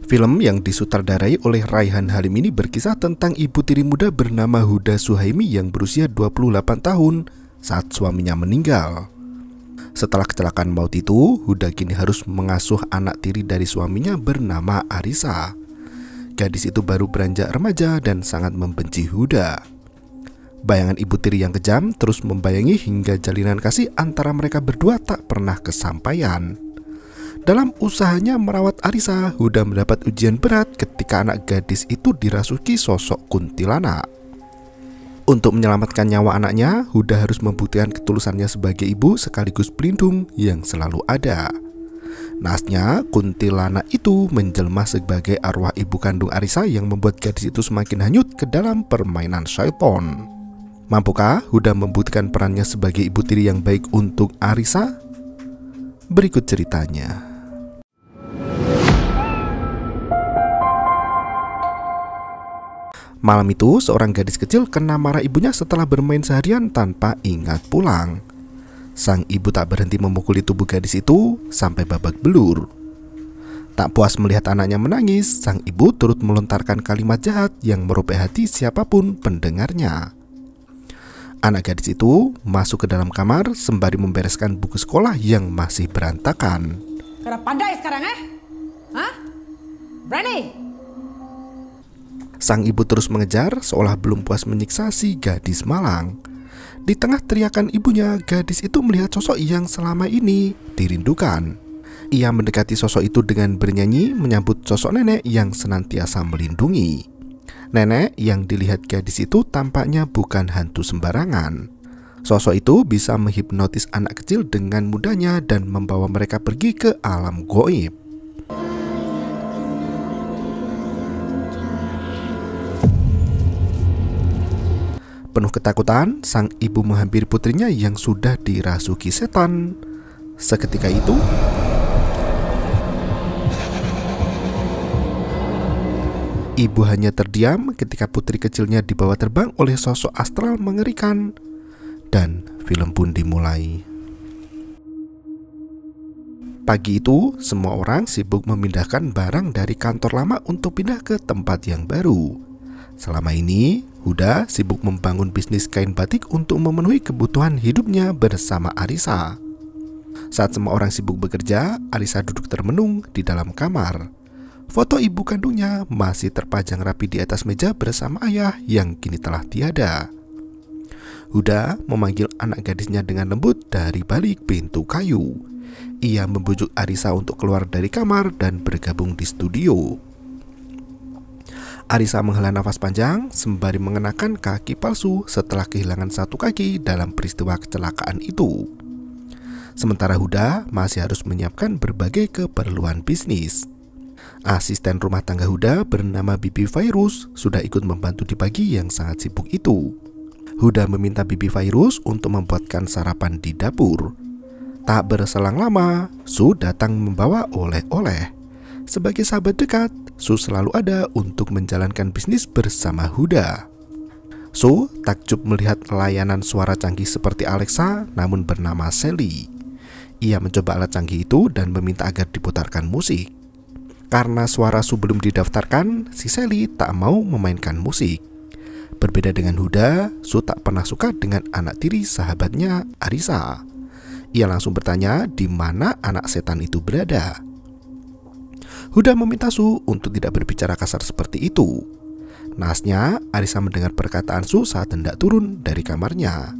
Film yang disutradarai oleh Raihan Halim ini berkisah tentang ibu tiri muda bernama Huda Suhaimi yang berusia 28 tahun saat suaminya meninggal. Setelah kecelakaan maut itu, Huda kini harus mengasuh anak tiri dari suaminya bernama Arisa. Gadis itu baru beranjak remaja dan sangat membenci Huda. Bayangan ibu tiri yang kejam terus membayangi hingga jalinan kasih antara mereka berdua tak pernah kesampaian. Dalam usahanya merawat Arisa, Huda mendapat ujian berat ketika anak gadis itu dirasuki sosok kuntilanak. Untuk menyelamatkan nyawa anaknya, Huda harus membuktikan ketulusannya sebagai ibu sekaligus pelindung yang selalu ada. Naasnya, kuntilanak itu menjelma sebagai arwah ibu kandung Arisa yang membuat gadis itu semakin hanyut ke dalam permainan syaiton. Mampukah Huda membuktikan perannya sebagai ibu tiri yang baik untuk Arisa? Berikut ceritanya. Malam itu, seorang gadis kecil kena marah ibunya setelah bermain seharian tanpa ingat pulang. Sang ibu tak berhenti memukuli tubuh gadis itu sampai babak belur. Tak puas melihat anaknya menangis, sang ibu turut melontarkan kalimat jahat yang merobek hati siapapun pendengarnya. Anak gadis itu masuk ke dalam kamar sembari membereskan buku sekolah yang masih berantakan. Karena pandai sekarang, Hah? Berani? Sang ibu terus mengejar seolah belum puas menyiksa si gadis malang. Di tengah teriakan ibunya, gadis itu melihat sosok yang selama ini dirindukan. Ia mendekati sosok itu dengan bernyanyi menyambut sosok nenek yang senantiasa melindungi. Nenek yang dilihat gadis itu tampaknya bukan hantu sembarangan. Sosok itu bisa menghipnotis anak kecil dengan mudahnya dan membawa mereka pergi ke alam gaib. Penuh ketakutan, sang ibu menghampiri putrinya yang sudah dirasuki setan. Seketika itu, ibu hanya terdiam ketika putri kecilnya dibawa terbang oleh sosok astral mengerikan. Dan film pun dimulai. Pagi itu, semua orang sibuk memindahkan barang dari kantor lama untuk pindah ke tempat yang baru. Selama ini, Huda sibuk membangun bisnis kain batik untuk memenuhi kebutuhan hidupnya bersama Arisa. Saat semua orang sibuk bekerja, Arisa duduk termenung di dalam kamar. Foto ibu kandungnya masih terpajang rapi di atas meja bersama ayah yang kini telah tiada. Huda memanggil anak gadisnya dengan lembut dari balik pintu kayu. Ia membujuk Arisa untuk keluar dari kamar dan bergabung di studio. Arisa menghela nafas panjang sembari mengenakan kaki palsu setelah kehilangan satu kaki dalam peristiwa kecelakaan itu. Sementara Huda masih harus menyiapkan berbagai keperluan bisnis. Asisten rumah tangga Huda bernama Bibi Virus sudah ikut membantu di pagi yang sangat sibuk itu. Huda meminta Bibi Virus untuk membuatkan sarapan di dapur. Tak berselang lama, Su datang membawa oleh-oleh. Sebagai sahabat dekat, Su selalu ada untuk menjalankan bisnis bersama Huda. Su takjub melihat layanan suara canggih seperti Alexa namun bernama Sally. Ia mencoba alat canggih itu dan meminta agar diputarkan musik. Karena suara Su belum didaftarkan, si Sally tak mau memainkan musik. Berbeda dengan Huda, Su tak pernah suka dengan anak tiri sahabatnya, Arisa. Ia langsung bertanya di mana anak setan itu berada. Huda meminta Su untuk tidak berbicara kasar seperti itu. Naasnya, Arisa mendengar perkataan Su saat hendak turun dari kamarnya.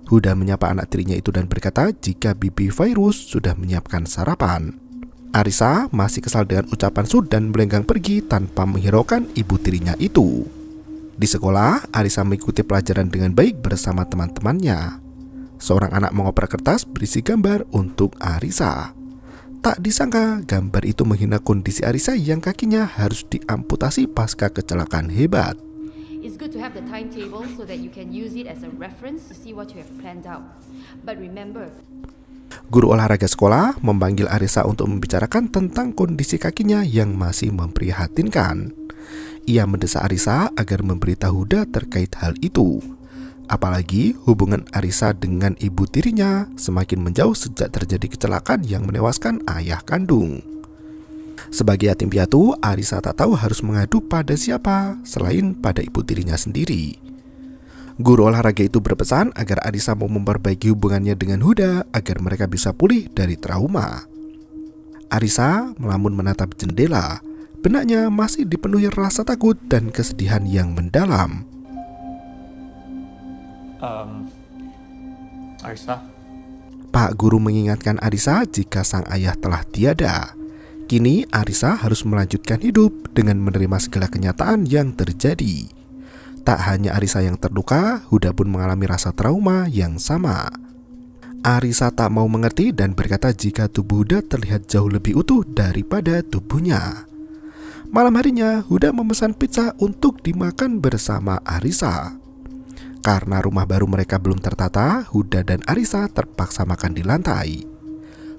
Huda menyapa anak tirinya itu dan berkata jika Bibi Virus sudah menyiapkan sarapan. Arisa masih kesal dengan ucapan Su dan melenggang pergi tanpa menghiraukan ibu tirinya itu. Di sekolah, Arisa mengikuti pelajaran dengan baik bersama teman-temannya. Seorang anak mengoper kertas berisi gambar untuk Arisa. Tak disangka gambar itu menghina kondisi Arisa yang kakinya harus diamputasi pasca kecelakaan hebat. It's good to have the timetable so that you can use it as a reference to see what you have planned out. But remember, Guru olahraga sekolah memanggil Arisa untuk membicarakan tentang kondisi kakinya yang masih memprihatinkan. Ia mendesak Arisa agar memberitahu Huda terkait hal itu. Apalagi hubungan Arisa dengan ibu tirinya semakin menjauh sejak terjadi kecelakaan yang menewaskan ayah kandung. Sebagai yatim piatu, Arisa tak tahu harus mengadu pada siapa selain pada ibu tirinya sendiri. Guru olahraga itu berpesan agar Arisa mau memperbaiki hubungannya dengan Huda agar mereka bisa pulih dari trauma. Arisa melamun menatap jendela. Benaknya masih dipenuhi rasa takut dan kesedihan yang mendalam. Arisa? Pak guru mengingatkan Arisa jika sang ayah telah tiada. Kini Arisa harus melanjutkan hidup dengan menerima segala kenyataan yang terjadi. Tak hanya Arisa yang terluka, Huda pun mengalami rasa trauma yang sama. Arisa tak mau mengerti dan berkata jika tubuh Huda terlihat jauh lebih utuh daripada tubuhnya. Malam harinya, Huda memesan pizza untuk dimakan bersama Arisa. Karena rumah baru mereka belum tertata, Huda dan Arisa terpaksa makan di lantai.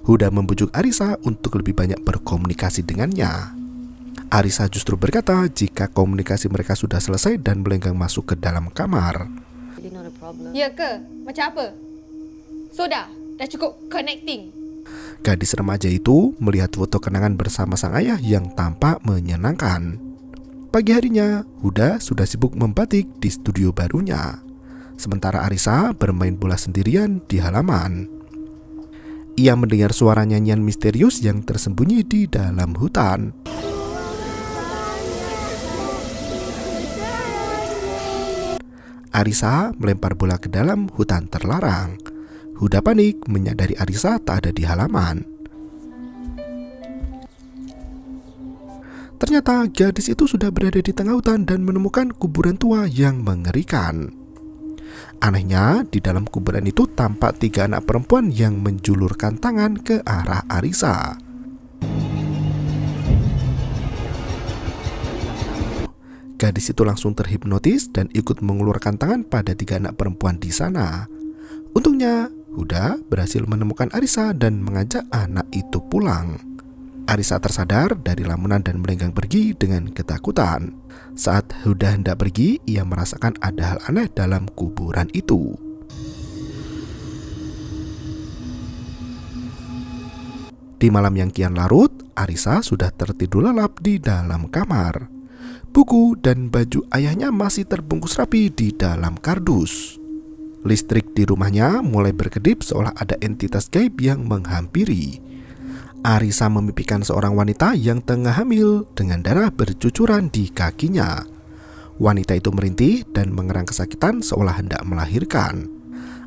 Huda membujuk Arisa untuk lebih banyak berkomunikasi dengannya. Arisa justru berkata jika komunikasi mereka sudah selesai dan melenggang masuk ke dalam kamar. Ya ke? Macam apa? Sudah cukup connecting. Gadis remaja itu melihat foto kenangan bersama sang ayah yang tampak menyenangkan. Pagi harinya, Huda sudah sibuk membatik di studio barunya. Sementara Arisa bermain bola sendirian di halaman. Ia mendengar suara nyanyian misterius yang tersembunyi di dalam hutan. Arisa melempar bola ke dalam hutan terlarang. Huda panik menyadari Arisa tak ada di halaman. Ternyata gadis itu sudah berada di tengah hutan dan menemukan kuburan tua yang mengerikan. Anehnya, di dalam kuburan itu tampak 3 anak perempuan yang menjulurkan tangan ke arah Arisa. Gadis itu langsung terhipnotis dan ikut mengeluarkan tangan pada 3 anak perempuan di sana. Untungnya, Huda berhasil menemukan Arisa dan mengajak anak itu pulang. Arisa tersadar dari lamunan dan melenggang pergi dengan ketakutan. Saat Huda hendak pergi, ia merasakan ada hal aneh dalam kuburan itu. Di malam yang kian larut, Arisa sudah tertidur lelap di dalam kamar. Buku dan baju ayahnya masih terbungkus rapi di dalam kardus. Listrik di rumahnya mulai berkedip seolah ada entitas gaib yang menghampiri. Arisa memimpikan seorang wanita yang tengah hamil dengan darah bercucuran di kakinya. Wanita itu merintih dan mengerang kesakitan seolah hendak melahirkan.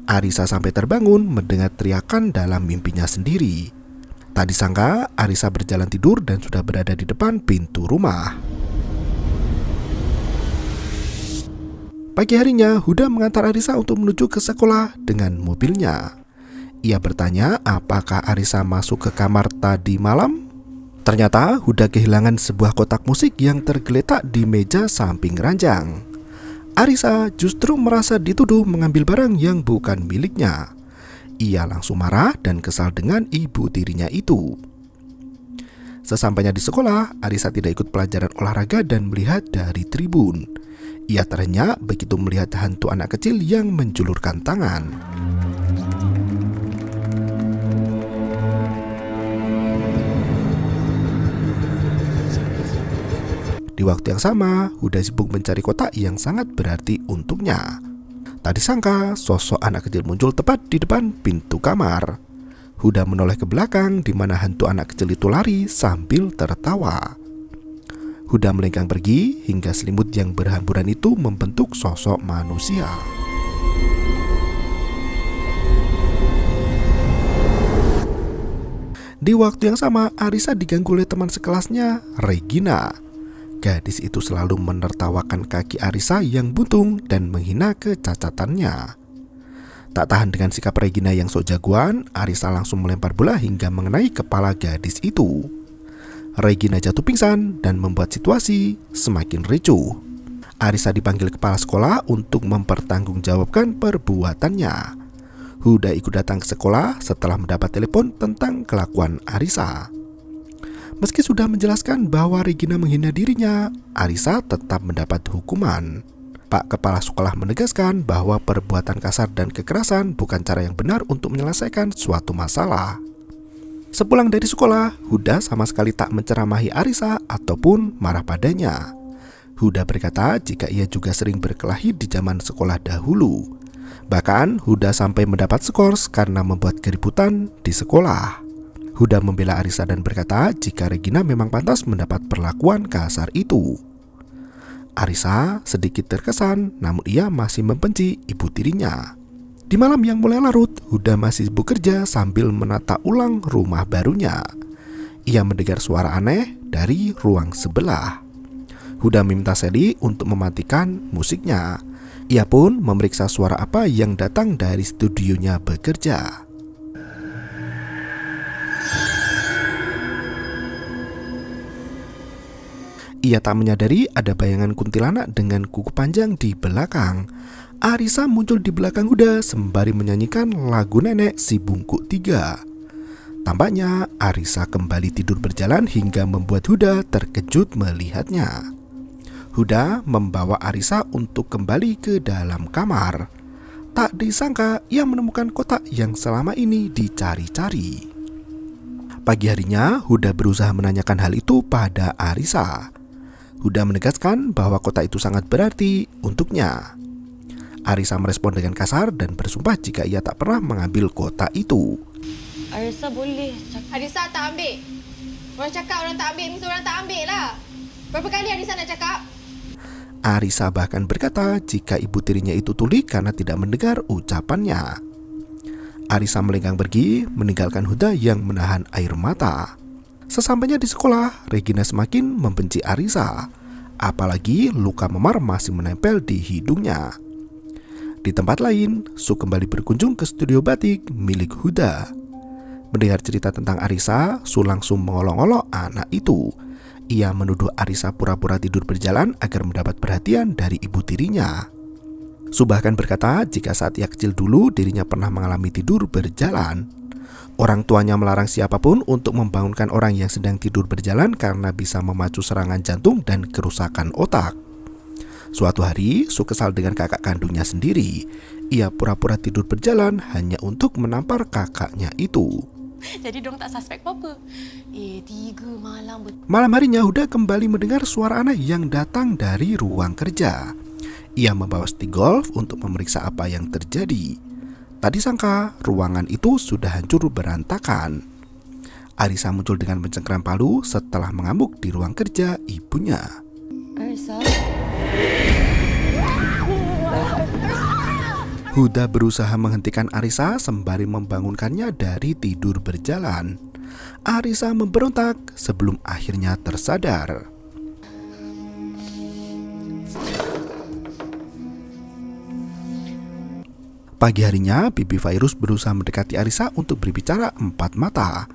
Arisa sampai terbangun mendengar teriakan dalam mimpinya sendiri. Tak disangka Arisa berjalan tidur dan sudah berada di depan pintu rumah. Pagi harinya, Huda mengantar Arisa untuk menuju ke sekolah dengan mobilnya. Ia bertanya apakah Arisa masuk ke kamar tadi malam. Ternyata Huda kehilangan sebuah kotak musik yang tergeletak di meja samping ranjang. Arisa justru merasa dituduh mengambil barang yang bukan miliknya. Ia langsung marah dan kesal dengan ibu tirinya itu. Sesampainya di sekolah, Arisa tidak ikut pelajaran olahraga dan melihat dari tribun. Ia terenyah begitu melihat hantu anak kecil yang menjulurkan tangan. Di waktu yang sama, Huda sibuk mencari kotak yang sangat berarti untuknya. Tak disangka, sosok anak kecil muncul tepat di depan pintu kamar. Huda menoleh ke belakang di mana hantu anak kecil itu lari sambil tertawa. Huda melenggang pergi hingga selimut yang berhamburan itu membentuk sosok manusia. Di waktu yang sama, Arisa diganggu oleh teman sekelasnya, Regina. Gadis itu selalu menertawakan kaki Arisa yang buntung dan menghina kecacatannya. Tak tahan dengan sikap Regina yang sok jagoan, Arisa langsung melempar bola hingga mengenai kepala gadis itu. Regina jatuh pingsan dan membuat situasi semakin ricuh. Arisa dipanggil kepala sekolah untuk mempertanggungjawabkan perbuatannya. Huda ikut datang ke sekolah setelah mendapat telepon tentang kelakuan Arisa. Meski sudah menjelaskan bahwa Regina menghina dirinya, Arisa tetap mendapat hukuman. Pak Kepala Sekolah menegaskan bahwa perbuatan kasar dan kekerasan bukan cara yang benar untuk menyelesaikan suatu masalah. Sepulang dari sekolah, Huda sama sekali tak menceramahi Arisa ataupun marah padanya. Huda berkata jika ia juga sering berkelahi di zaman sekolah dahulu. Bahkan Huda sampai mendapat skors karena membuat keributan di sekolah. Huda membela Arisa dan berkata jika Regina memang pantas mendapat perlakuan kasar itu. Arisa sedikit terkesan, namun ia masih membenci ibu tirinya. Di malam yang mulai larut, Huda masih bekerja sambil menata ulang rumah barunya. Ia mendengar suara aneh dari ruang sebelah. Huda meminta Sally untuk mematikan musiknya. Ia pun memeriksa suara apa yang datang dari studionya bekerja. Ia tak menyadari ada bayangan kuntilanak dengan kuku panjang di belakang. Arisa muncul di belakang Huda sembari menyanyikan lagu nenek si bungkuk 3. Tampaknya Arisa kembali tidur berjalan hingga membuat Huda terkejut melihatnya. Huda membawa Arisa untuk kembali ke dalam kamar. Tak disangka ia menemukan kotak yang selama ini dicari-cari. Pagi harinya Huda berusaha menanyakan hal itu pada Arisa. Huda menegaskan bahwa kotak itu sangat berarti untuknya. Arisa merespon dengan kasar dan bersumpah jika ia tak pernah mengambil kotak itu. Arisa boleh. Arisa tak ambil. Orang cakap orang tak ambil, mesti orang tak ambil lah. Berapa kali Arisa nak cakap? Arisa bahkan berkata jika ibu tirinya itu tuli karena tidak mendengar ucapannya. Arisa melenggang pergi, meninggalkan Huda yang menahan air mata. Sesampainya di sekolah, Regina semakin membenci Arisa. Apalagi luka memar masih menempel di hidungnya. Di tempat lain, Su kembali berkunjung ke studio batik milik Huda. Mendengar cerita tentang Arisa, Su langsung mengolok-olok anak itu. Ia menuduh Arisa pura-pura tidur berjalan agar mendapat perhatian dari ibu tirinya. Su bahkan berkata jika saat ia kecil dulu dirinya pernah mengalami tidur berjalan. Orang tuanya melarang siapapun untuk membangunkan orang yang sedang tidur berjalan karena bisa memacu serangan jantung dan kerusakan otak. Suatu hari, Su kesal dengan kakak kandungnya sendiri. Ia pura-pura tidur berjalan hanya untuk menampar kakaknya itu. Jadi dong tak suspek apa-apa. 3 malam. Malam harinya Huda kembali mendengar suara aneh yang datang dari ruang kerja. Ia membawa stick golf untuk memeriksa apa yang terjadi. Tak disangka ruangan itu sudah hancur berantakan. Arisa muncul dengan mencengkeram palu setelah mengamuk di ruang kerja ibunya. Arisa. Huda berusaha menghentikan Arisa sembari membangunkannya dari tidur berjalan. Arisa memberontak sebelum akhirnya tersadar. Pagi harinya, Bibi Virus berusaha mendekati Arisa untuk berbicara empat mata.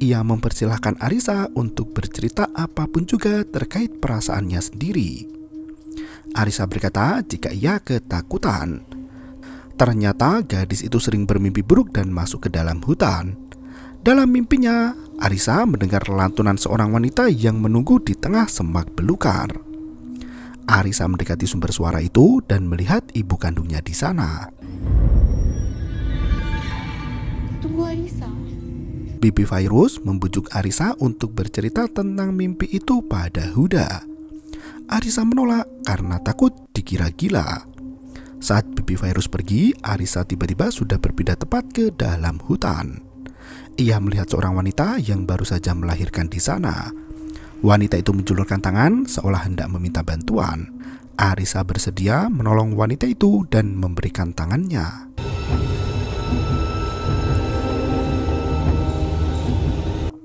Ia mempersilahkan Arisa untuk bercerita apapun juga terkait perasaannya sendiri. Arisa berkata jika ia ketakutan. Ternyata gadis itu sering bermimpi buruk dan masuk ke dalam hutan. Dalam mimpinya, Arisa mendengar lantunan seorang wanita yang menunggu di tengah semak belukar. Arisa mendekati sumber suara itu dan melihat ibu kandungnya di sana. Tunggu Arisa. Bibi Virus membujuk Arisa untuk bercerita tentang mimpi itu pada Huda. Arisa menolak karena takut dikira gila. Saat Bibi Virus pergi, Arisa tiba-tiba sudah berpindah tepat ke dalam hutan. Ia melihat seorang wanita yang baru saja melahirkan di sana. Wanita itu menjulurkan tangan seolah hendak meminta bantuan. Arisa bersedia menolong wanita itu dan memberikan tangannya.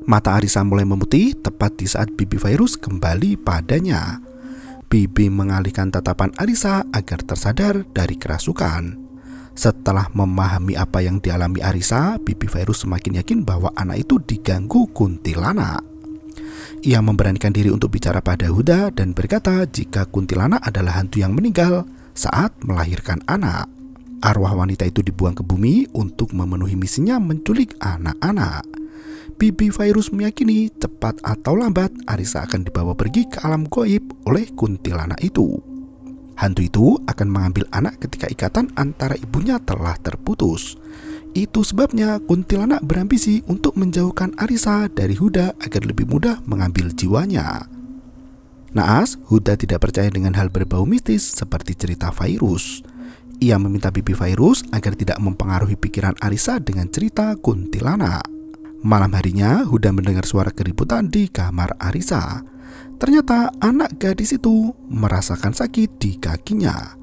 Mata Arisa mulai memutih tepat di saat Bibi Virus kembali padanya. Bibi mengalihkan tatapan Arisa agar tersadar dari kerasukan. Setelah memahami apa yang dialami Arisa, Bibi Virus semakin yakin bahwa anak itu diganggu kuntilanak. Ia memberanikan diri untuk bicara pada Huda dan berkata jika kuntilanak adalah hantu yang meninggal saat melahirkan anak. Arwah wanita itu dibuang ke bumi untuk memenuhi misinya menculik anak-anak. Bibi Virus meyakini cepat atau lambat Arisa akan dibawa pergi ke alam goib oleh kuntilanak itu. Hantu itu akan mengambil anak ketika ikatan antara ibunya telah terputus. Itu sebabnya kuntilanak berambisi untuk menjauhkan Arisa dari Huda agar lebih mudah mengambil jiwanya. Naas, Huda tidak percaya dengan hal berbau mistis seperti cerita Fairuz. Ia meminta Bibi Fairuz agar tidak mempengaruhi pikiran Arisa dengan cerita kuntilanak. Malam harinya, Huda mendengar suara keributan di kamar Arisa. Ternyata anak gadis itu merasakan sakit di kakinya.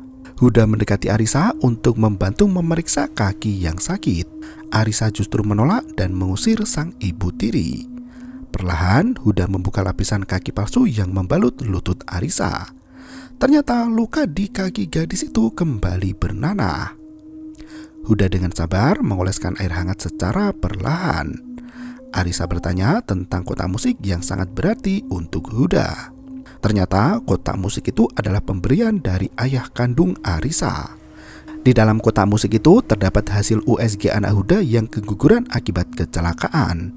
Huda mendekati Arisa untuk membantu memeriksa kaki yang sakit. Arisa justru menolak dan mengusir sang ibu tiri. Perlahan, Huda membuka lapisan kaki palsu yang membalut lutut Arisa. Ternyata luka di kaki gadis itu kembali bernanah. Huda dengan sabar mengoleskan air hangat secara perlahan. Arisa bertanya tentang kotak musik yang sangat berarti untuk Huda. Ternyata kotak musik itu adalah pemberian dari ayah kandung Arisa. Di dalam kotak musik itu terdapat hasil USG anak Huda yang keguguran akibat kecelakaan.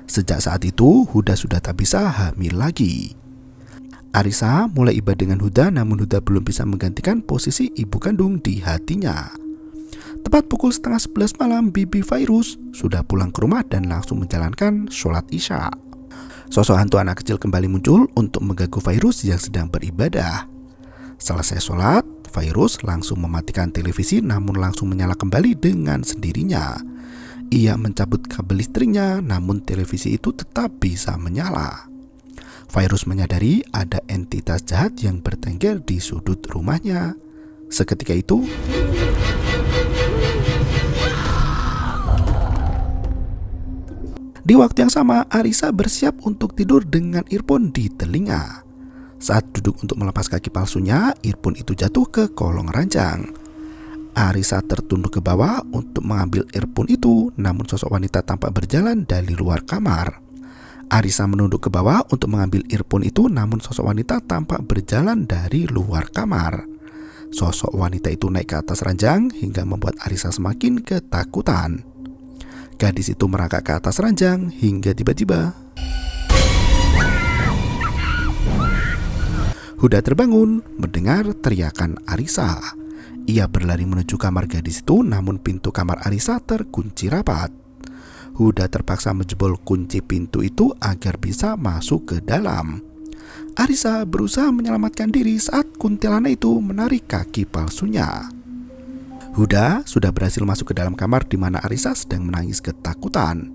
Sejak saat itu, Huda sudah tak bisa hamil lagi. Arisa mulai iba dengan Huda, namun Huda belum bisa menggantikan posisi ibu kandung di hatinya. Tepat pukul 10:30 malam, Bibi Fairuz sudah pulang ke rumah dan langsung menjalankan sholat Isya. Sosok hantu anak kecil kembali muncul untuk mengganggu Fairuz yang sedang beribadah. Selesai sholat, Fairuz langsung mematikan televisi namun langsung menyala kembali dengan sendirinya. Ia mencabut kabel listriknya namun televisi itu tetap bisa menyala. Fairuz menyadari ada entitas jahat yang bertengger di sudut rumahnya. Seketika itu, di waktu yang sama, Arisa bersiap untuk tidur dengan earphone di telinga. Saat duduk untuk melepas kaki palsunya, earphone itu jatuh ke kolong ranjang. Arisa tertunduk ke bawah untuk mengambil earphone itu, namun sosok wanita tampak berjalan dari luar kamar. Arisa menunduk ke bawah untuk mengambil earphone itu, namun sosok wanita tampak berjalan dari luar kamar. Sosok wanita itu naik ke atas ranjang hingga membuat Arisa semakin ketakutan. Gadis itu merangkak ke atas ranjang hingga tiba-tiba Huda terbangun mendengar teriakan Arisa. Ia berlari menuju kamar gadis itu, namun pintu kamar Arisa terkunci rapat. Huda terpaksa menjebol kunci pintu itu agar bisa masuk ke dalam. Arisa berusaha menyelamatkan diri saat kuntilanak itu menarik kaki palsunya. Huda sudah berhasil masuk ke dalam kamar di mana Arisa sedang menangis ketakutan.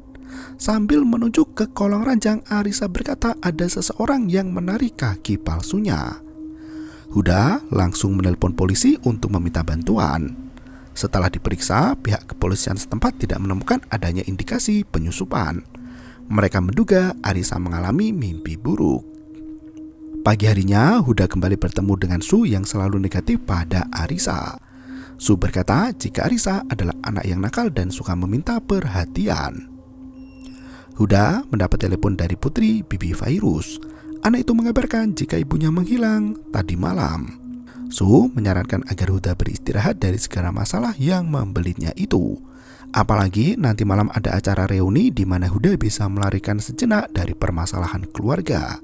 Sambil menunjuk ke kolong ranjang, Arisa berkata ada seseorang yang menarik kaki palsunya. Huda langsung menelpon polisi untuk meminta bantuan. Setelah diperiksa, pihak kepolisian setempat tidak menemukan adanya indikasi penyusupan. Mereka menduga Arisa mengalami mimpi buruk. Pagi harinya, Huda kembali bertemu dengan Su yang selalu negatif pada Arisa. Su berkata jika Arisa adalah anak yang nakal dan suka meminta perhatian. Huda mendapat telepon dari putri Bibi Fairuz. Anak itu mengabarkan jika ibunya menghilang tadi malam. Su menyarankan agar Huda beristirahat dari segala masalah yang membelitnya itu. Apalagi nanti malam ada acara reuni di mana Huda bisa melarikan sejenak dari permasalahan keluarga.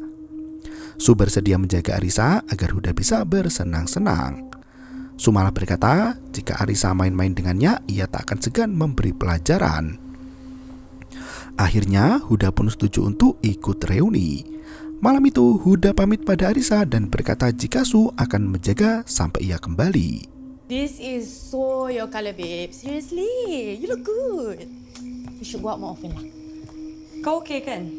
Su bersedia menjaga Arisa agar Huda bisa bersenang-senang. Su malah berkata jika Arisa main-main dengannya, ia tak akan segan memberi pelajaran. Akhirnya Huda pun setuju untuk ikut reuni. Malam itu Huda pamit pada Arisa dan berkata jika Su akan menjaga sampai ia kembali. This is so your color, babe. Seriously, you look good. You should go out more often lah. Kau okay kan?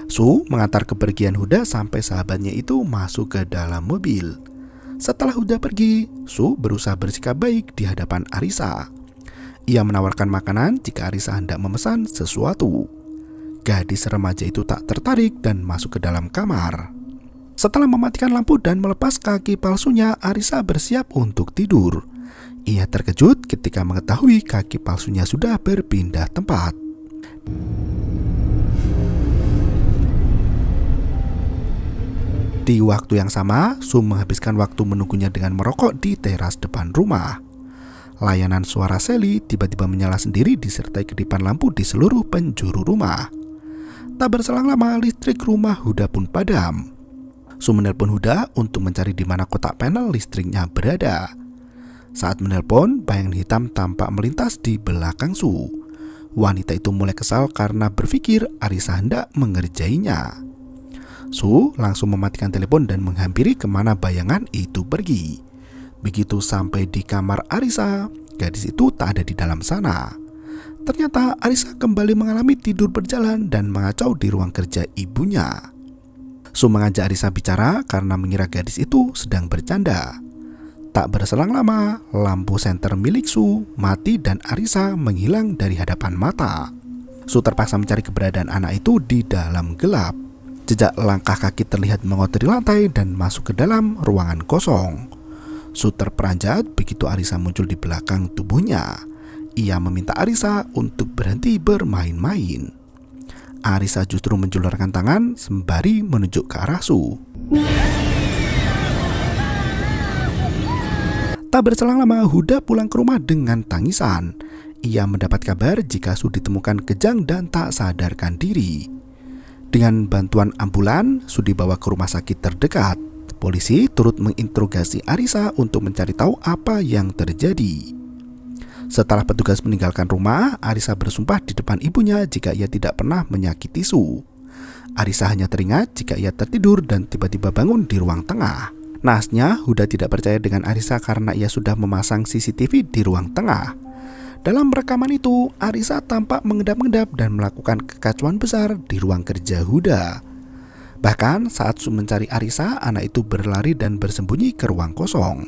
Su mengantar kepergian Huda sampai sahabatnya itu masuk ke dalam mobil. Setelah Huda pergi, Su berusaha bersikap baik di hadapan Arisa. Ia menawarkan makanan jika Arisa hendak memesan sesuatu. Gadis remaja itu tak tertarik dan masuk ke dalam kamar. Setelah mematikan lampu dan melepas kaki palsunya, Arisa bersiap untuk tidur. Ia terkejut ketika mengetahui kaki palsunya sudah berpindah tempat. Di waktu yang sama, Su menghabiskan waktu menunggunya dengan merokok di teras depan rumah. Layanan suara Sally tiba-tiba menyala sendiri disertai kedipan lampu di seluruh penjuru rumah. Tak berselang lama, listrik rumah Huda pun padam. Su menelpon Huda untuk mencari di mana kotak panel listriknya berada. Saat menelpon, bayangan hitam tampak melintas di belakang Su. Wanita itu mulai kesal karena berpikir Arisa hendak mengerjainya. Su langsung mematikan telepon dan menghampiri kemana bayangan itu pergi. Begitu sampai di kamar Arisa, gadis itu tak ada di dalam sana. Ternyata Arisa kembali mengalami tidur berjalan dan mengacau di ruang kerja ibunya. Su mengajak Arisa bicara karena mengira gadis itu sedang bercanda. Tak berselang lama, lampu senter milik Su mati dan Arisa menghilang dari hadapan mata. Su terpaksa mencari keberadaan anak itu di dalam gelap. Jejak langkah kaki terlihat mengotori lantai dan masuk ke dalam ruangan kosong. Su terperanjat begitu Arisa muncul di belakang tubuhnya. Ia meminta Arisa untuk berhenti bermain-main. Arisa justru menjulurkan tangan sembari menunjuk ke arah Su. Tak berselang lama, Huda pulang ke rumah dengan tangisan. Ia mendapat kabar jika Su ditemukan kejang dan tak sadarkan diri. Dengan bantuan ambulan, Su dibawa ke rumah sakit terdekat. Polisi turut menginterogasi Arisa untuk mencari tahu apa yang terjadi. Setelah petugas meninggalkan rumah, Arisa bersumpah di depan ibunya jika ia tidak pernah menyakiti Su. Arisa hanya teringat jika ia tertidur dan tiba-tiba bangun di ruang tengah. Naasnya, Huda tidak percaya dengan Arisa karena ia sudah memasang CCTV di ruang tengah. Dalam rekaman itu, Arisa tampak mengedap-ngedap dan melakukan kekacauan besar di ruang kerja Huda. Bahkan saat Su mencari Arisa, anak itu berlari dan bersembunyi ke ruang kosong.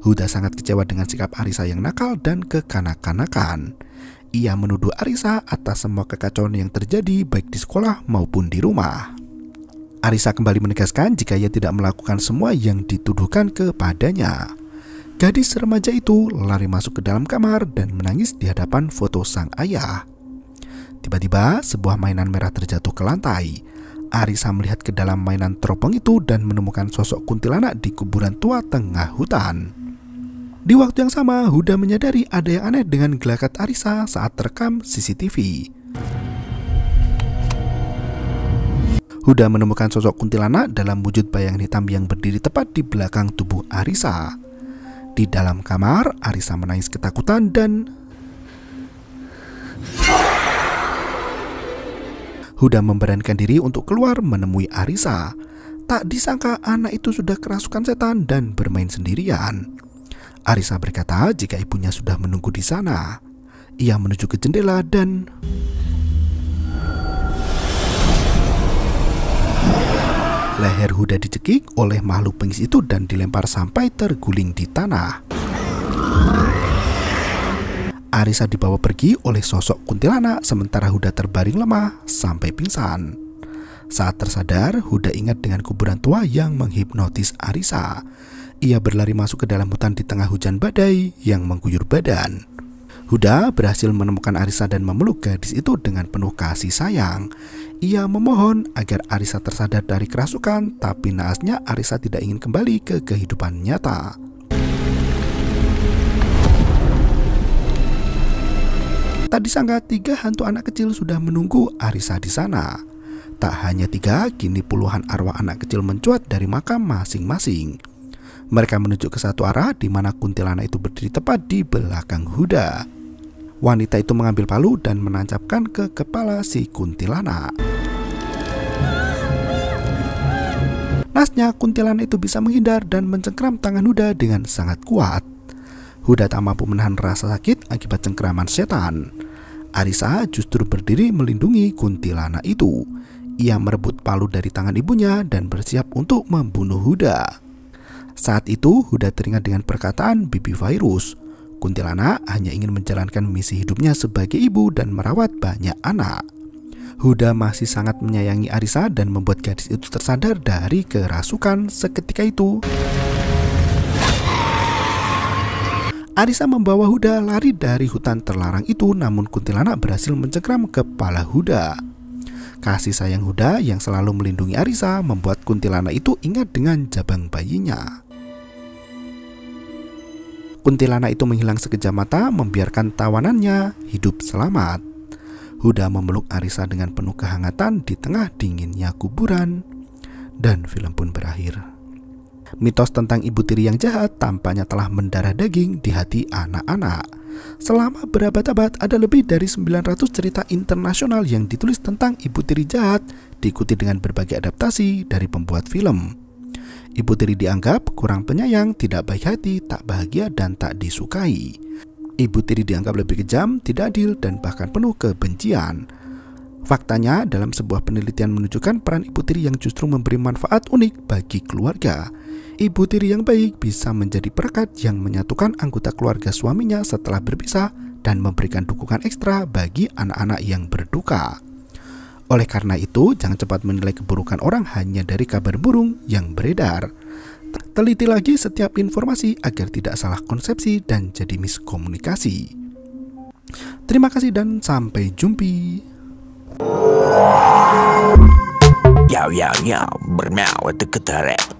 Huda sangat kecewa dengan sikap Arisa yang nakal dan kekanak-kanakan. Ia menuduh Arisa atas semua kekacauan yang terjadi baik di sekolah maupun di rumah. Arisa kembali menegaskan jika ia tidak melakukan semua yang dituduhkan kepadanya. Gadis remaja itu lari masuk ke dalam kamar dan menangis di hadapan foto sang ayah. Tiba-tiba sebuah mainan merah terjatuh ke lantai. Arisa melihat ke dalam mainan teropong itu dan menemukan sosok kuntilanak di kuburan tua tengah hutan. Di waktu yang sama, Huda menyadari ada yang aneh dengan gelagat Arisa saat terekam CCTV. Huda menemukan sosok kuntilanak dalam wujud bayangan hitam yang berdiri tepat di belakang tubuh Arisa. Di dalam kamar, Arisa menangis ketakutan dan Huda memberanikan diri untuk keluar menemui Arisa. Tak disangka anak itu sudah kerasukan setan dan bermain sendirian. Arisa berkata jika ibunya sudah menunggu di sana. Ia menuju ke jendela dan leher Huda dicekik oleh makhluk bengis itu dan dilempar sampai terguling di tanah. Arisa dibawa pergi oleh sosok kuntilanak sementara Huda terbaring lemah sampai pingsan. Saat tersadar, Huda ingat dengan kuburan tua yang menghipnotis Arisa. Ia berlari masuk ke dalam hutan di tengah hujan badai yang mengguyur badan. Huda berhasil menemukan Arisa dan memeluk gadis itu dengan penuh kasih sayang. Ia memohon agar Arisa tersadar dari kerasukan, tapi naasnya Arisa tidak ingin kembali ke kehidupan nyata. Tak disangka 3 hantu anak kecil sudah menunggu Arisa di sana. Tak hanya 3, kini puluhan arwah anak kecil mencuat dari makam masing-masing. Mereka menuju ke satu arah di mana kuntilanak itu berdiri tepat di belakang Huda. Wanita itu mengambil palu dan menancapkan ke kepala si kuntilanak. Nasnya kuntilanak itu bisa menghindar dan mencengkram tangan Huda dengan sangat kuat. Huda tak mampu menahan rasa sakit akibat cengkraman setan. Arisa justru berdiri melindungi kuntilanak itu. Ia merebut palu dari tangan ibunya dan bersiap untuk membunuh Huda. Saat itu Huda teringat dengan perkataan Bibi Virus. Kuntilanak hanya ingin menjalankan misi hidupnya sebagai ibu dan merawat banyak anak. Huda masih sangat menyayangi Arisa dan membuat gadis itu tersadar dari kerasukan. Seketika itu Arisa membawa Huda lari dari hutan terlarang itu, namun kuntilanak berhasil mencengkram kepala Huda. Kasih sayang Huda yang selalu melindungi Arisa membuat kuntilanak itu ingat dengan jabang bayinya. Kuntilanak itu menghilang sekejap mata, membiarkan tawanannya hidup selamat. Huda memeluk Arisa dengan penuh kehangatan di tengah dinginnya kuburan, dan film pun berakhir. Mitos tentang ibu tiri yang jahat tampaknya telah mendarah daging di hati anak-anak. Selama berabad-abad ada lebih dari 900 cerita internasional yang ditulis tentang ibu tiri jahat, diikuti dengan berbagai adaptasi dari pembuat film. Ibu tiri dianggap kurang penyayang, tidak baik hati, tak bahagia, dan tak disukai. Ibu tiri dianggap lebih kejam, tidak adil, dan bahkan penuh kebencian. Faktanya, dalam sebuah penelitian menunjukkan peran ibu tiri yang justru memberi manfaat unik bagi keluarga. Ibu tiri yang baik bisa menjadi perekat yang menyatukan anggota keluarga suaminya setelah berpisah dan memberikan dukungan ekstra bagi anak-anak yang berduka. Oleh karena itu, jangan cepat menilai keburukan orang hanya dari kabar burung yang beredar. Teliti lagi setiap informasi agar tidak salah konsepsi dan jadi miskomunikasi. Terima kasih dan sampai jumpa. Yo, bermau, itu ketarep.